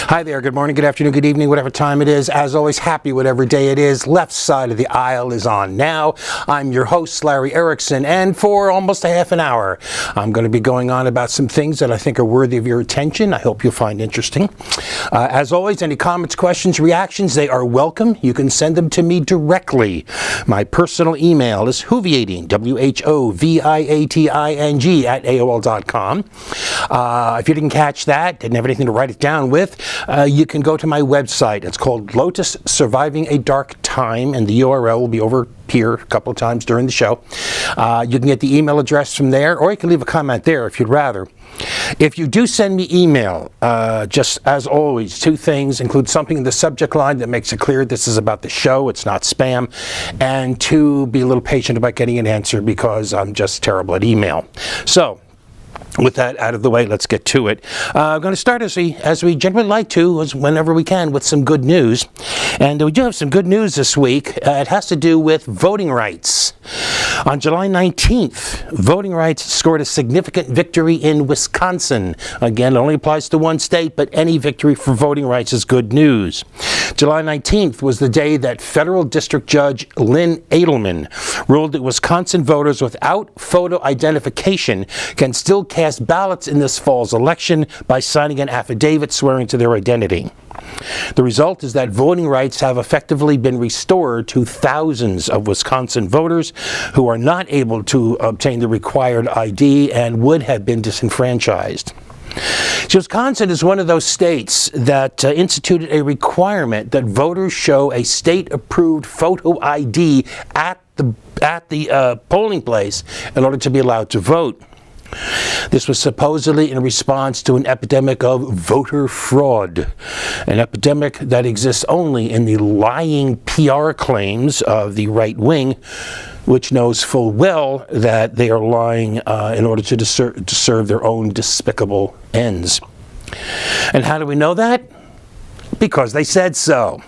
Hi there, good morning, good afternoon, good evening, whatever time it is. As always, happy whatever day it is. Left side of the aisle is on now. I'm your host, Larry Erickson, and for almost a half an hour, I'm going to be going on about some things that I think are worthy of your attention. I hope you'll find interesting. As always, any comments, questions, reactions, they are welcome. You can send them to me directly. My personal email is whoviating, WHOVIATING at AOL.com. If you didn't catch that, didn't have anything to write it down with, you can go to my website. It's called Lotus Surviving a Dark Time, and the URL will be over here a couple of times during the show. You can get the email address from there, or you can leave a comment there if you'd rather. If you do send me email, just as always, two things: include something in the subject line that makes it clear this is about the show, it's not spam, and two, be a little patient about getting an answer because I'm just terrible at email. So, with that out of the way, let's get to it. I'm going to start as we generally like to, whenever we can, with some good news. And we do have some good news this week. It has to do with voting rights. On July 19th, voting rights scored a significant victory in Wisconsin. Again, it only applies to one state, but any victory for voting rights is good news. July 19th was the day that federal district judge Lynn Edelman ruled that Wisconsin voters without photo identification can still cast ballots in this fall's election by signing an affidavit swearing to their identity. The result is that voting rights have effectively been restored to thousands of Wisconsin voters who are not able to obtain the required ID and would have been disenfranchised. So Wisconsin is one of those states that instituted a requirement that voters show a state-approved photo ID at the polling place in order to be allowed to vote. This was supposedly in response to an epidemic of voter fraud, an epidemic that exists only in the lying PR claims of the right wing, which knows full well that they are lying in order to serve their own despicable ends. And how do we know that? Because they said so.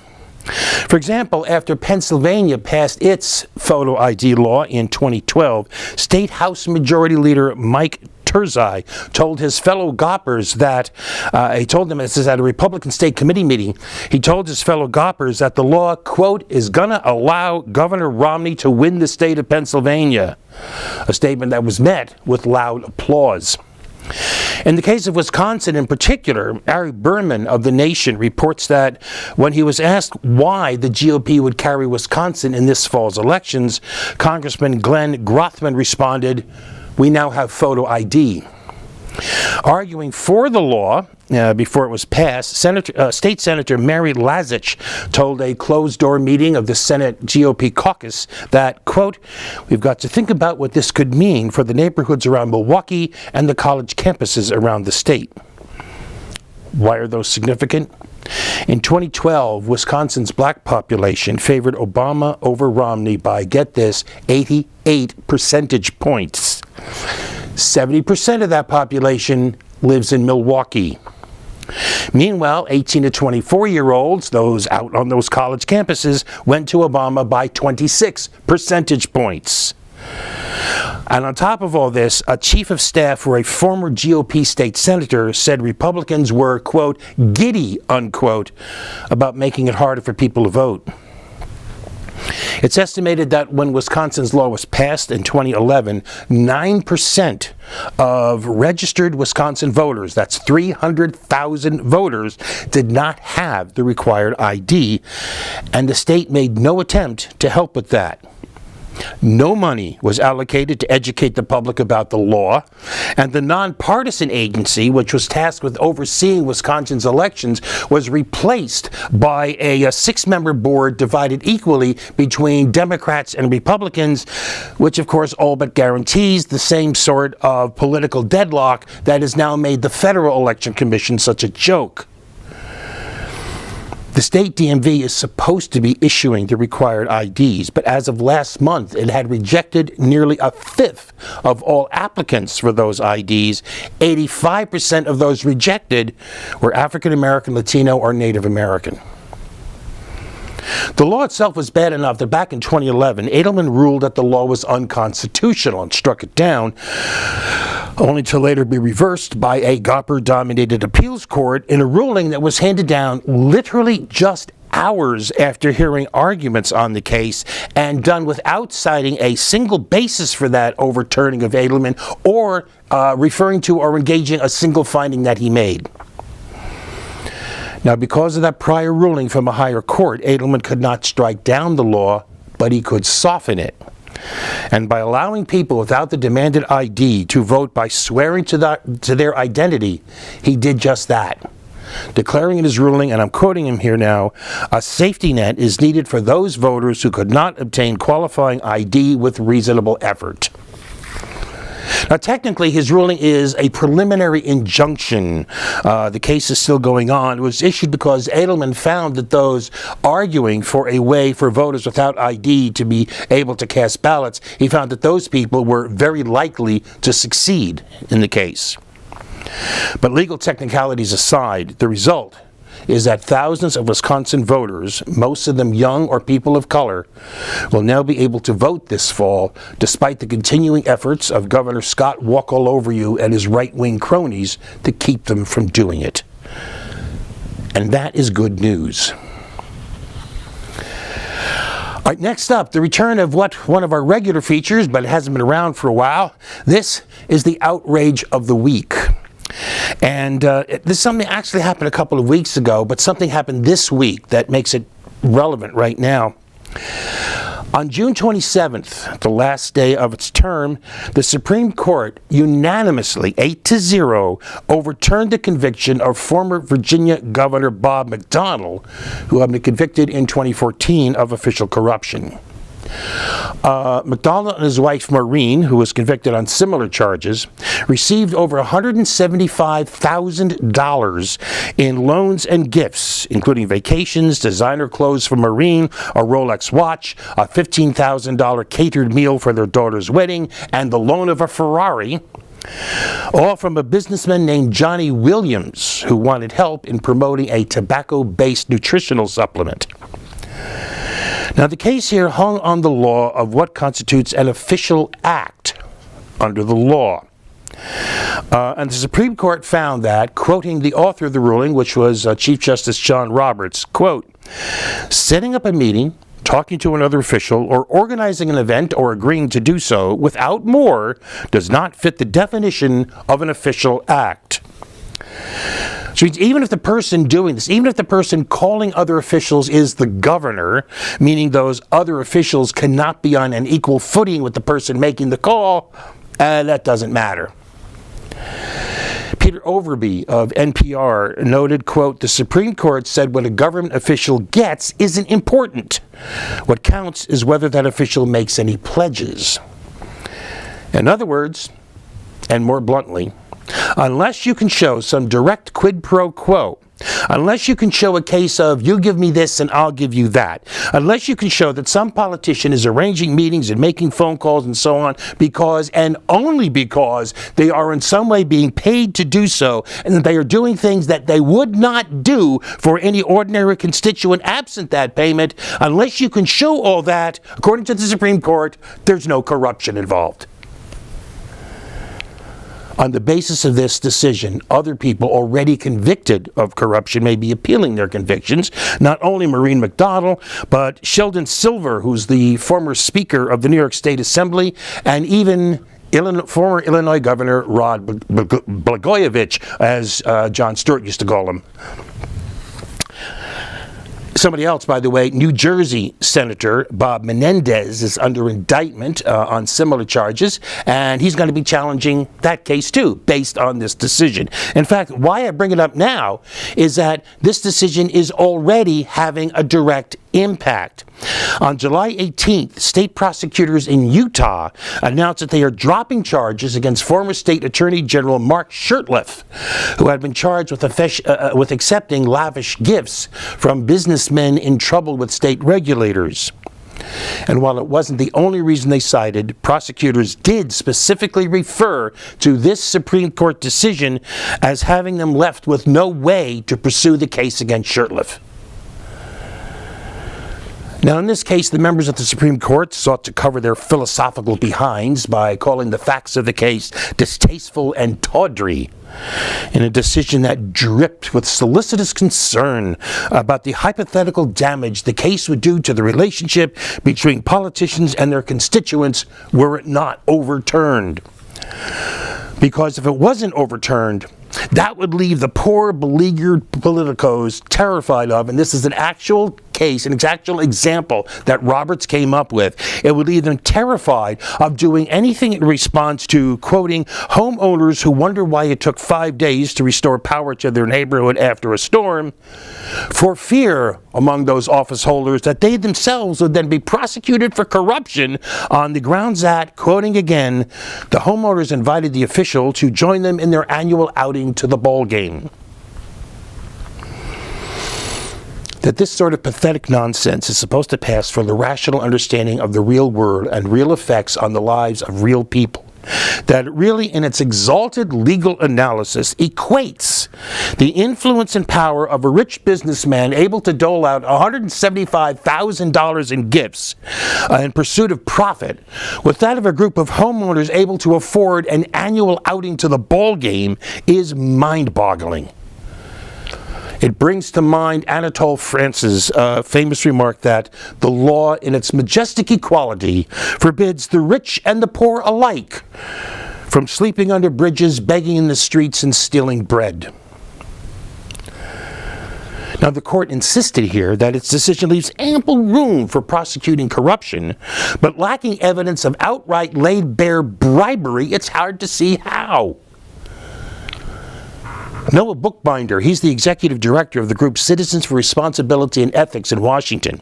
For example, after Pennsylvania passed its photo ID law in 2012, State House Majority Leader Mike Turzai told his fellow Goppers that, he told them, this is at a Republican State Committee meeting, he told his fellow Goppers that the law, quote, is going to allow Governor Romney to win the state of Pennsylvania, a statement that was met with loud applause. In the case of Wisconsin in particular, Ari Berman of The Nation reports that when he was asked why the GOP would carry Wisconsin in this fall's elections, Congressman Glenn Grothman responded, "We now have photo ID." Arguing for the law before it was passed, State Senator Mary Lazich told a closed-door meeting of the Senate GOP caucus that, quote, "We've got to think about what this could mean for the neighborhoods around Milwaukee and the college campuses around the state." Why are those significant? In 2012, Wisconsin's black population favored Obama over Romney by, get this, 88 percentage points. 70% of that population lives in Milwaukee. Meanwhile, 18 to 24-year-olds, those out on those college campuses, went to Obama by 26 percentage points. And on top of all this, a chief of staff for a former GOP state senator said Republicans were, quote, giddy, unquote, about making it harder for people to vote. It's estimated that when Wisconsin's law was passed in 2011, 9% of registered Wisconsin voters, that's 300,000 voters, did not have the required ID, and the state made no attempt to help with that. No money was allocated to educate the public about the law, and the nonpartisan agency, which was tasked with overseeing Wisconsin's elections, was replaced by a six-member board divided equally between Democrats and Republicans, which of course all but guarantees the same sort of political deadlock that has now made the Federal Election Commission such a joke. The state DMV is supposed to be issuing the required IDs, but as of last month, it had rejected nearly a fifth of all applicants for those IDs. 85% of those rejected were African American, Latino, or Native American. The law itself was bad enough that back in 2011, Edelman ruled that the law was unconstitutional and struck it down. only to later be reversed by a Gopper-dominated appeals court in a ruling that was handed down literally just hours after hearing arguments on the case, and done without citing a single basis for that overturning of Edelman, or referring to or engaging a single finding that he made. Now, because of that prior ruling from a higher court, Edelman could not strike down the law, but he could soften it. And by allowing people without the demanded ID to vote by swearing to their identity, he did just that, declaring in his ruling, and I'm quoting him here now, "A safety net is needed for those voters who could not obtain qualifying ID with reasonable effort." Now, technically, his ruling is a preliminary injunction. The case is still going on. It was issued because Edelman found that those arguing for a way for voters without ID to be able to cast ballots, he found that those people were very likely to succeed in the case. But legal technicalities aside, the result is that thousands of Wisconsin voters, most of them young or people of color, will now be able to vote this fall, despite the continuing efforts of Governor Scott Walk-All-Over-You and his right-wing cronies to keep them from doing it. And that is good news. All right, next up, the return of one of our regular features, but it hasn't been around for a while. This is the Outrage of the Week. And this is something that actually happened a couple of weeks ago, but something happened this week that makes it relevant right now. On June 27th, the last day of its term, the Supreme Court unanimously, 8-0, overturned the conviction of former Virginia Governor Bob McDonnell, who had been convicted in 2014 of official corruption. McDonnell and his wife Maureen, who was convicted on similar charges, received over $175,000 in loans and gifts, including vacations, designer clothes for Maureen, a Rolex watch, a $15,000 catered meal for their daughter's wedding, and the loan of a Ferrari, all from a businessman named Johnny Williams, who wanted help in promoting a tobacco-based nutritional supplement. Now, the case here hung on the law of what constitutes an official act under the law. And the Supreme Court found that, quoting the author of the ruling, which was Chief Justice John Roberts, quote, "Setting up a meeting, talking to another official, or organizing an event or agreeing to do so without more does not fit the definition of an official act." So even if the person doing this, even if the person calling other officials is the governor, meaning those other officials cannot be on an equal footing with the person making the call, that doesn't matter. Peter Overby of NPR noted, quote, "The Supreme Court said what a government official gets isn't important. What counts is whether that official makes any pledges." In other words, and more bluntly, unless you can show some direct quid pro quo, unless you can show a case of you give me this and I'll give you that, unless you can show that some politician is arranging meetings and making phone calls and so on because and only because they are in some way being paid to do so, and that they are doing things that they would not do for any ordinary constituent absent that payment, unless you can show all that, according to the Supreme Court, there's no corruption involved. On the basis of this decision, other people already convicted of corruption may be appealing their convictions. Not only Maureen McDonnell, but Sheldon Silver, who's the former Speaker of the New York State Assembly, and even former Illinois Governor Rod Blagojevich, as Jon Stewart used to call him. Somebody else, by the way, New Jersey Senator Bob Menendez is under indictment on similar charges, and he's going to be challenging that case too, based on this decision. In fact, why I bring it up now is that this decision is already having a direct impact. On July 18th, state prosecutors in Utah announced that they are dropping charges against former State Attorney General Mark Shurtleff, who had been charged with accepting lavish gifts from businessmen in trouble with state regulators. And while it wasn't the only reason they cited, prosecutors did specifically refer to this Supreme Court decision as having them left with no way to pursue the case against Shurtleff. Now, in this case, the members of the Supreme Court sought to cover their philosophical behinds by calling the facts of the case distasteful and tawdry, in a decision that dripped with solicitous concern about the hypothetical damage the case would do to the relationship between politicians and their constituents were it not overturned. Because if it wasn't overturned, that would leave the poor, beleaguered politicos terrified of, and this is an actual case, an actual example that Roberts came up with. It would leave them terrified of doing anything in response to, quoting, homeowners who wonder why it took 5 days to restore power to their neighborhood after a storm, for fear among those office holders that they themselves would then be prosecuted for corruption on the grounds that, quoting again, the homeowners invited the official to join them in their annual outing to the ball game. That this sort of pathetic nonsense is supposed to pass for the rational understanding of the real world and real effects on the lives of real people. That it really, in its exalted legal analysis, equates the influence and power of a rich businessman able to dole out $175,000 in gifts in pursuit of profit with that of a group of homeowners able to afford an annual outing to the ball game is mind-boggling. It brings to mind Anatole France's famous remark that the law, in its majestic equality, forbids the rich and the poor alike from sleeping under bridges, begging in the streets, and stealing bread. Now, the court insisted here that its decision leaves ample room for prosecuting corruption, but lacking evidence of outright laid-bare bribery, it's hard to see how. Noah Bookbinder, he's the executive director of the group Citizens for Responsibility and Ethics in Washington.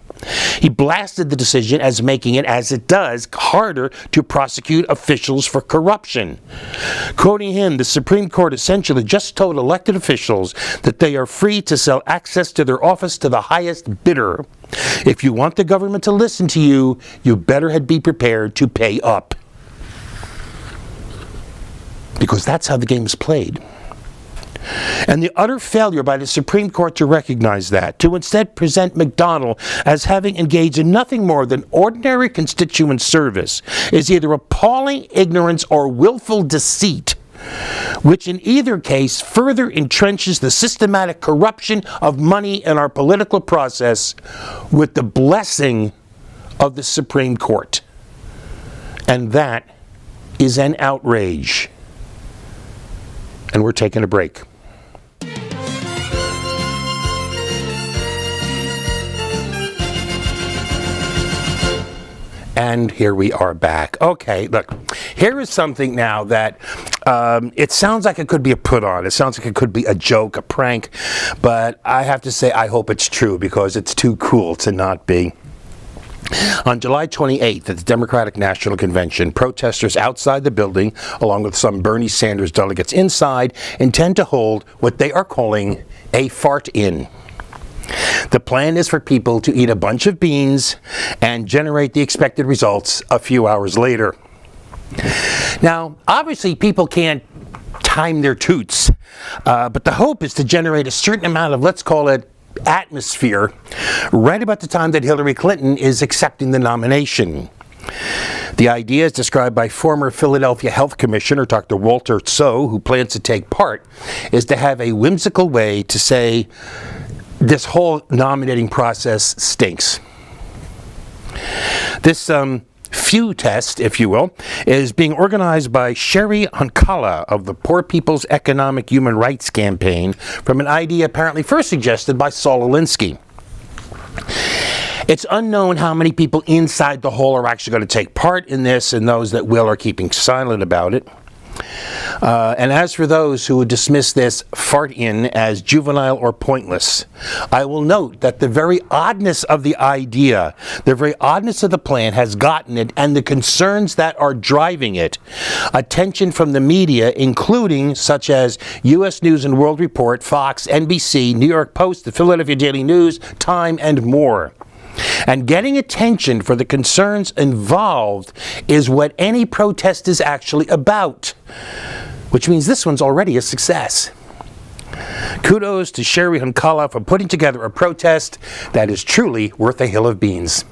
He blasted the decision as making it, as it does, harder to prosecute officials for corruption. Quoting him, the Supreme Court essentially just told elected officials that they are free to sell access to their office to the highest bidder. If you want the government to listen to you, you better be prepared to pay up. Because that's how the game is played. And the utter failure by the Supreme Court to recognize that, to instead present McDonnell as having engaged in nothing more than ordinary constituent service, is either appalling ignorance or willful deceit, which in either case further entrenches the systematic corruption of money in our political process with the blessing of the Supreme Court. And that is an outrage. And we're taking a break. And here we are back. Okay, look, here is something now that it sounds like it could be a put-on. It sounds like it could be a joke, a prank, but I have to say I hope it's true because it's too cool to not be. On July 28th at the Democratic National Convention, protesters outside the building, along with some Bernie Sanders delegates inside, intend to hold what they are calling a fart-in. The plan is for people to eat a bunch of beans and generate the expected results a few hours later. Now, obviously, people can't time their toots, but the hope is to generate a certain amount of, let's call it, atmosphere right about the time that Hillary Clinton is accepting the nomination. The idea, is described by former Philadelphia Health Commissioner Dr. Walter Tso, who plans to take part, is to have a whimsical way to say, this whole nominating process stinks. This few test, if you will, is being organized by Sherry Hunkala of the Poor People's Economic Human Rights Campaign from an idea apparently first suggested by Saul Alinsky. It's unknown how many people inside the hall are actually going to take part in this, and those that will are keeping silent about it. And as for those who would dismiss this fart-in as juvenile or pointless, I will note that the very oddness of the idea, the very oddness of the plan has gotten it, and the concerns that are driving it, attention from the media, including such as U.S. News and World Report, Fox, NBC, New York Post, the Philadelphia Daily News, Time, and more. And getting attention for the concerns involved is what any protest is actually about, which means this one's already a success. Kudos to Sherry Hunkala for putting together a protest that is truly worth a hill of beans.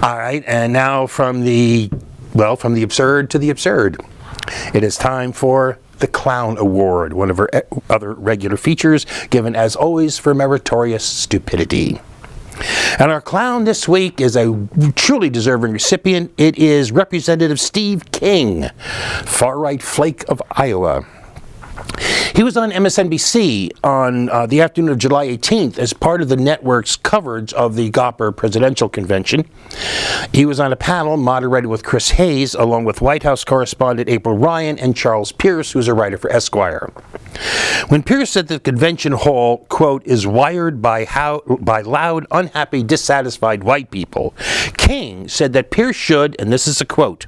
All right, and now from the absurd to the absurd. It is time for the Clown Award, one of our other regular features, given as always for meritorious stupidity. And our clown this week is a truly deserving recipient. It is Representative Steve King, far-right flake of Iowa. He was on MSNBC on the afternoon of July 18th as part of the network's coverage of the Gopper presidential convention. He was on a panel moderated with Chris Hayes, along with White House correspondent April Ryan and Charles Pierce, who's a writer for Esquire. When Pierce said that the convention hall, quote, is wired by loud, unhappy, dissatisfied white people, King said that Pierce should, and this is a quote,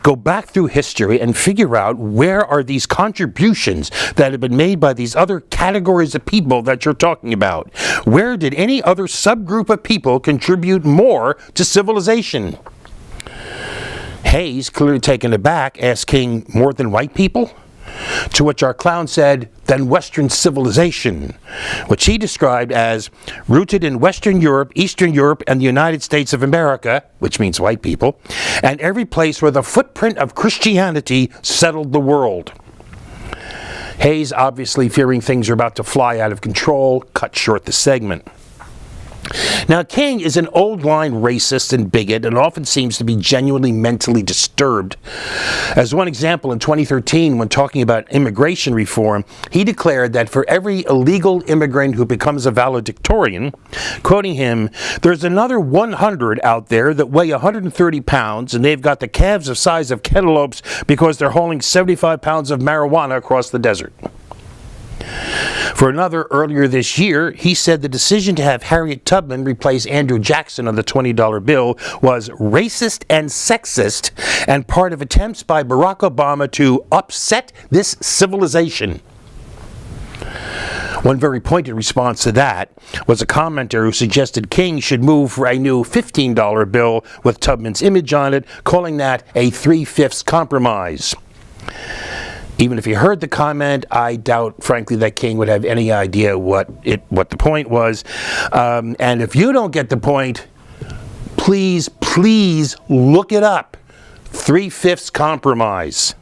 go back through history and figure out where are these contributions that have been made by these other categories of people that you're talking about. Where did any other subgroup of people contribute more to civilization? Hayes, clearly taken aback, asked King, more than white people? To which our clown said, than Western civilization, which he described as rooted in Western Europe, Eastern Europe, and the United States of America, which means white people, and every place where the footprint of Christianity settled the world. Hayes, obviously fearing things are about to fly out of control, cut short the segment. Now, King is an old-line racist and bigot and often seems to be genuinely mentally disturbed. As one example, in 2013, when talking about immigration reform, he declared that for every illegal immigrant who becomes a valedictorian, quoting him, there's another 100 out there that weigh 130 pounds and they've got the calves the size of cantaloupes because they're hauling 75 pounds of marijuana across the desert. For another, earlier this year, he said the decision to have Harriet Tubman replace Andrew Jackson on the $20 bill was racist and sexist and part of attempts by Barack Obama to upset this civilization. One very pointed response to that was a commenter who suggested King should move for a new $15 bill with Tubman's image on it, calling that a 3/5 compromise. Even if he heard the comment, I doubt, frankly, that King would have any idea what the point was. And if you don't get the point, please look it up. 3/5 compromise.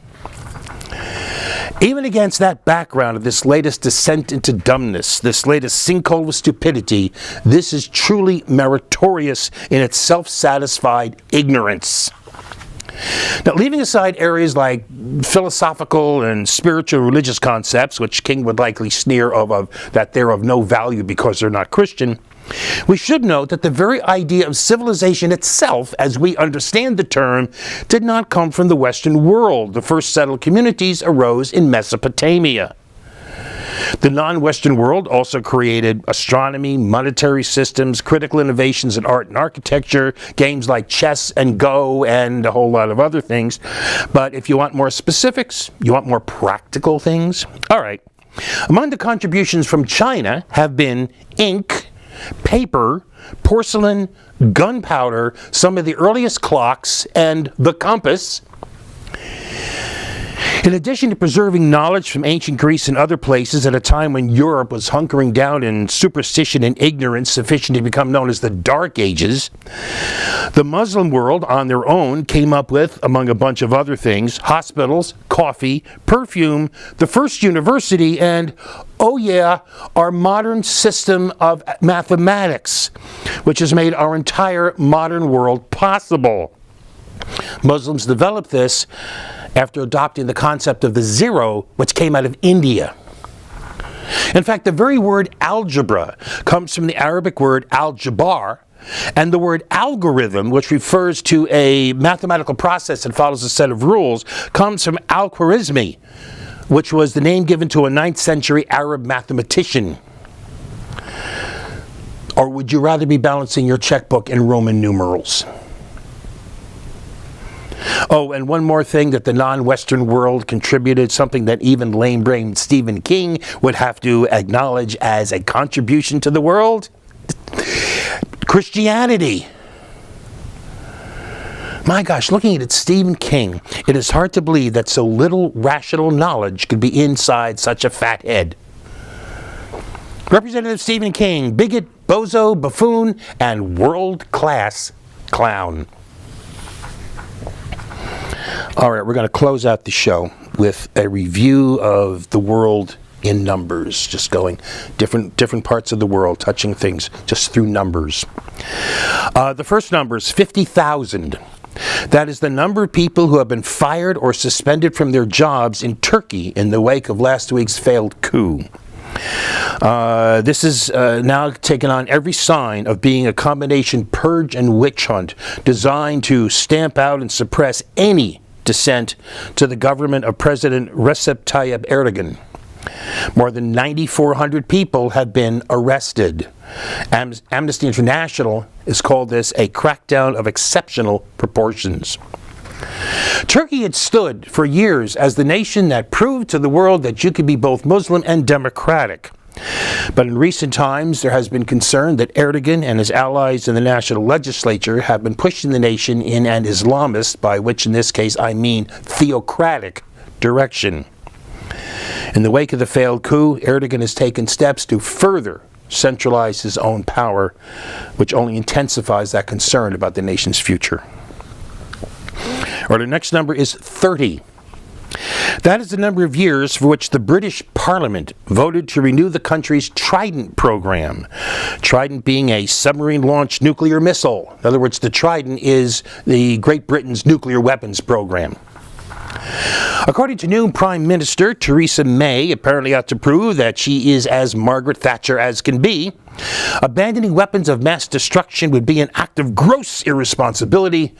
Even against that background of this latest descent into dumbness, this latest sinkhole of stupidity, this is truly meritorious in its self-satisfied ignorance. Now, leaving aside areas like philosophical and spiritual religious concepts, which King would likely sneer of that they're of no value because they're not Christian, we should note that the very idea of civilization itself, as we understand the term, did not come from the Western world. The first settled communities arose in Mesopotamia. The non-Western world also created astronomy, monetary systems, critical innovations in art and architecture, games like chess and Go, and a whole lot of other things. But if you want more specifics, you want more practical things, all right. Among the contributions from China have been ink, paper, porcelain, gunpowder, some of the earliest clocks, and the compass. In addition to preserving knowledge from ancient Greece and other places at a time when Europe was hunkering down in superstition and ignorance sufficient to become known as the Dark Ages, the Muslim world on their own came up with, among a bunch of other things, hospitals, coffee, perfume, the first university, and, oh yeah, our modern system of mathematics, which has made our entire modern world possible. Muslims developed this after adopting the concept of the zero, which came out of India. In fact, the very word algebra comes from the Arabic word al-jabar, and the word algorithm, which refers to a mathematical process that follows a set of rules, comes from al-Khwarizmi, which was the name given to a 9th century Arab mathematician. Or would you rather be balancing your checkbook in Roman numerals? Oh, and one more thing that the non-Western world contributed, something that even lame-brained Stephen King would have to acknowledge as a contribution to the world: Christianity. My gosh, looking at Stephen King, it is hard to believe that so little rational knowledge could be inside such a fat head. Representative Stephen King, bigot, bozo, buffoon, and world-class clown. All right, we're going to close out the show with a review of the world in numbers, just going different parts of the world, touching things just through numbers. The first number is 50,000. That is the number of people who have been fired or suspended from their jobs in Turkey in the wake of last week's failed coup. This is now taken on every sign of being a combination purge and witch hunt designed to stamp out and suppress any dissent to the government of President Recep Tayyip Erdogan. More than 9,400 people have been arrested. Amnesty International has called this a crackdown of exceptional proportions. Turkey had stood for years as the nation that proved to the world that you could be both Muslim and democratic. But in recent times, there has been concern that Erdogan and his allies in the national legislature have been pushing the nation in an Islamist, by which in this case I mean theocratic, direction. In the wake of the failed coup, Erdogan has taken steps to further centralize his own power, which only intensifies that concern about the nation's future. Or the next number is 30. That is the number of years for which the British Parliament voted to renew the country's Trident program. Trident being a submarine-launched nuclear missile. In other words, the Trident is the Great Britain's nuclear weapons program. According to new Prime Minister Theresa May, apparently out to prove that she is as Margaret Thatcher as can be, abandoning weapons of mass destruction would be an act of gross irresponsibility,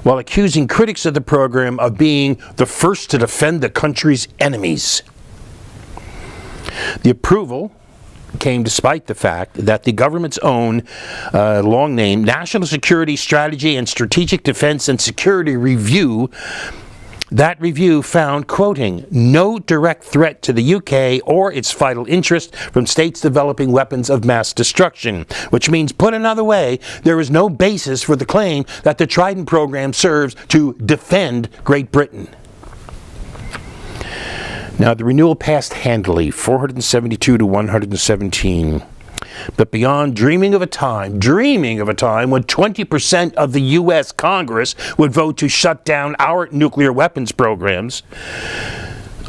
while accusing critics of the program of being the first to defend the country's enemies. The approval came despite the fact that the government's own long name National Security Strategy and Strategic Defense and Security Review. That review found, quoting, no direct threat to the UK or its vital interest from states developing weapons of mass destruction, which means, put another way, there is no basis for the claim that the Trident program serves to defend Great Britain. Now, the renewal passed handily, 472 to 117. But beyond dreaming of a time when 20% of the U.S. Congress would vote to shut down our nuclear weapons programs,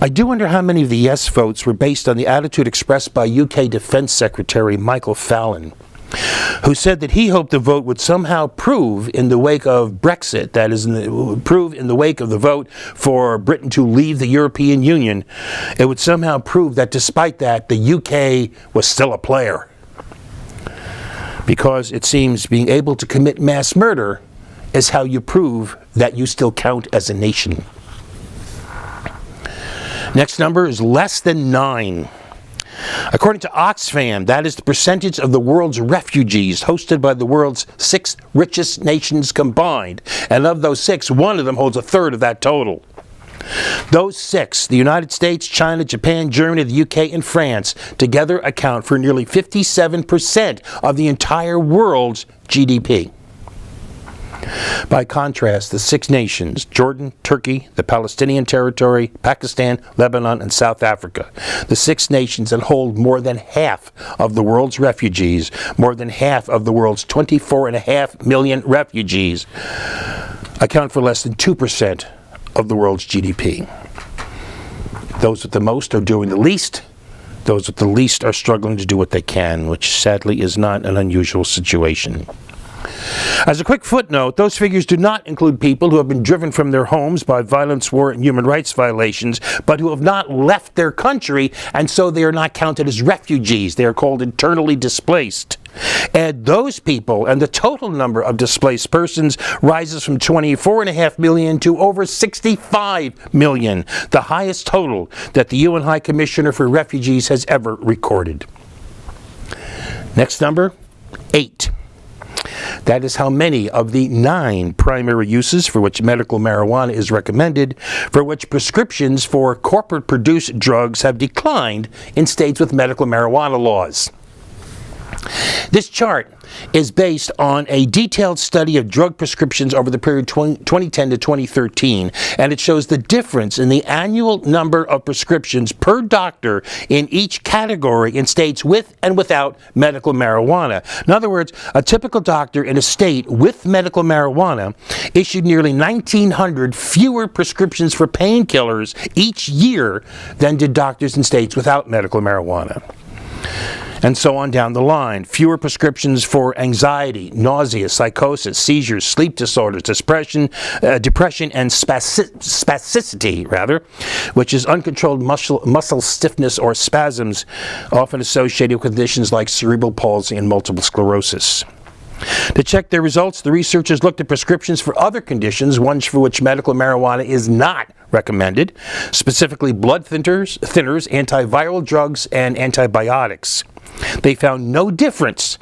I do wonder how many of the yes votes were based on the attitude expressed by UK Defense Secretary Michael Fallon, who said that he hoped the vote would somehow prove in the wake of Brexit, that is, prove in the wake of the vote for Britain to leave the European Union, it would somehow prove that despite that, the UK was still a player. Because it seems being able to commit mass murder is how you prove that you still count as a nation. Next number is less than 9. According to Oxfam, that is the percentage of the world's refugees hosted by the world's 6 richest nations combined. And of those 6, one of them holds a third of that total. Those 6, the United States, China, Japan, Germany, the UK, and France, together account for nearly 57% of the entire world's GDP. By contrast, the 6 nations, Jordan, Turkey, the Palestinian territory, Pakistan, Lebanon, and South Africa, the 6 nations that hold more than half of the world's refugees, more than half of the world's 24.5 million refugees, account for less than 2% of the world's GDP. Those with the most are doing the least. Those with the least are struggling to do what they can, which sadly is not an unusual situation. As a quick footnote, those figures do not include people who have been driven from their homes by violence, war, and human rights violations, but who have not left their country, and so they are not counted as refugees. They are called internally displaced. Add those people, and the total number of displaced persons rises from 24.5 million to over 65 million, the highest total that the UN High Commissioner for Refugees has ever recorded. Next number, 8. That is how many of the 9 primary uses for which medical marijuana is recommended, for which prescriptions for corporate-produced drugs have declined in states with medical marijuana laws. This chart is based on a detailed study of drug prescriptions over the period 2010 to 2013, and it shows the difference in the annual number of prescriptions per doctor in each category in states with and without medical marijuana. In other words, a typical doctor in a state with medical marijuana issued nearly 1,900 fewer prescriptions for painkillers each year than did doctors in states without medical marijuana. And so on down the line. Fewer prescriptions for anxiety, nausea, psychosis, seizures, sleep disorders, depression, and spasticity, which is uncontrolled muscle stiffness or spasms, often associated with conditions like cerebral palsy and multiple sclerosis. To check their results, the researchers looked at prescriptions for other conditions, ones for which medical marijuana is not recommended, specifically blood thinners, antiviral drugs, and antibiotics. They found no difference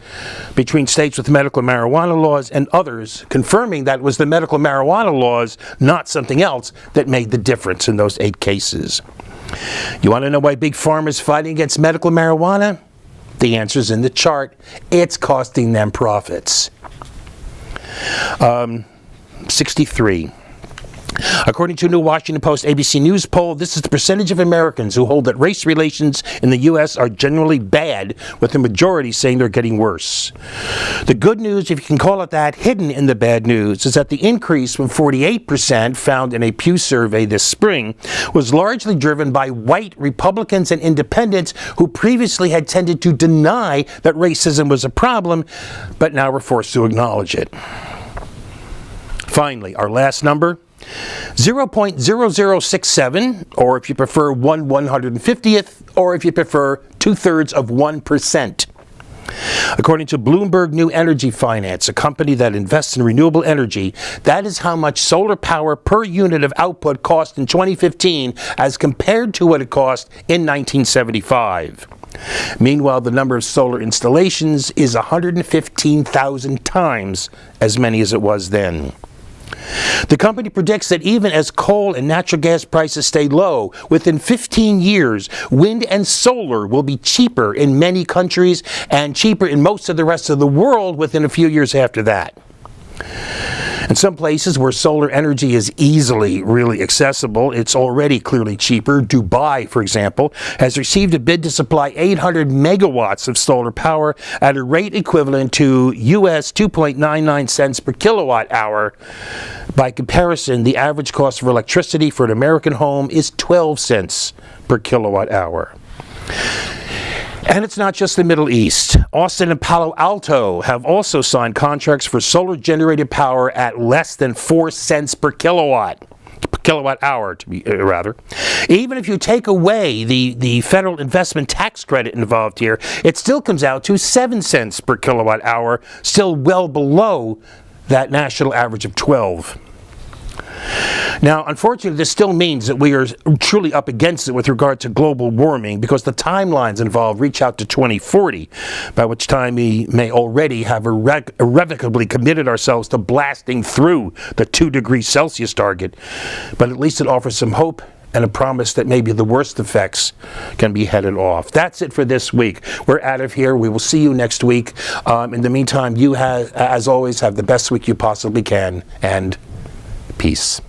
between states with medical marijuana laws and others, confirming that it was the medical marijuana laws, not something else, that made the difference in those 8 cases. You want to know why Big Pharma is fighting against medical marijuana? The answer is in the chart. It's costing them profits. 63. According to a new Washington Post ABC News poll, this is the percentage of Americans who hold that race relations in the U.S. are generally bad, with the majority saying they're getting worse. The good news, if you can call it that, hidden in the bad news, is that the increase from 48% found in a Pew survey this spring was largely driven by white Republicans and independents who previously had tended to deny that racism was a problem, but now were forced to acknowledge it. Finally, our last number, 0.0067, or if you prefer 1/150th, or if you prefer 2/3 of 1%. According to Bloomberg New Energy Finance, a company that invests in renewable energy, that is how much solar power per unit of output cost in 2015 as compared to what it cost in 1975. Meanwhile, the number of solar installations is 115,000 times as many as it was then. The company predicts that even as coal and natural gas prices stay low, within 15 years, wind and solar will be cheaper in many countries and cheaper in most of the rest of the world within a few years after that. In some places where solar energy is easily really accessible, it's already clearly cheaper. Dubai, for example, has received a bid to supply 800 megawatts of solar power at a rate equivalent to US 2.99 cents per kilowatt hour. By comparison, the average cost of electricity for an American home is 12 cents per kilowatt hour. And it's not just the Middle East. Austin and Palo Alto have also signed contracts for solar-generated power at less than 4 cents per kilowatt hour, to be rather. Even if you take away the federal investment tax credit involved here, it still comes out to 7 cents per kilowatt hour, still well below that national average of 12. Now, unfortunately, this still means that we are truly up against it with regard to global warming, because the timelines involved reach out to 2040, by which time we may already have irrevocably committed ourselves to blasting through the 2 degrees Celsius target. But at least it offers some hope and a promise that maybe the worst effects can be headed off. That's it for this week. We're out of here. We will see you next week. In the meantime, you, as always, have the best week you possibly can, and peace.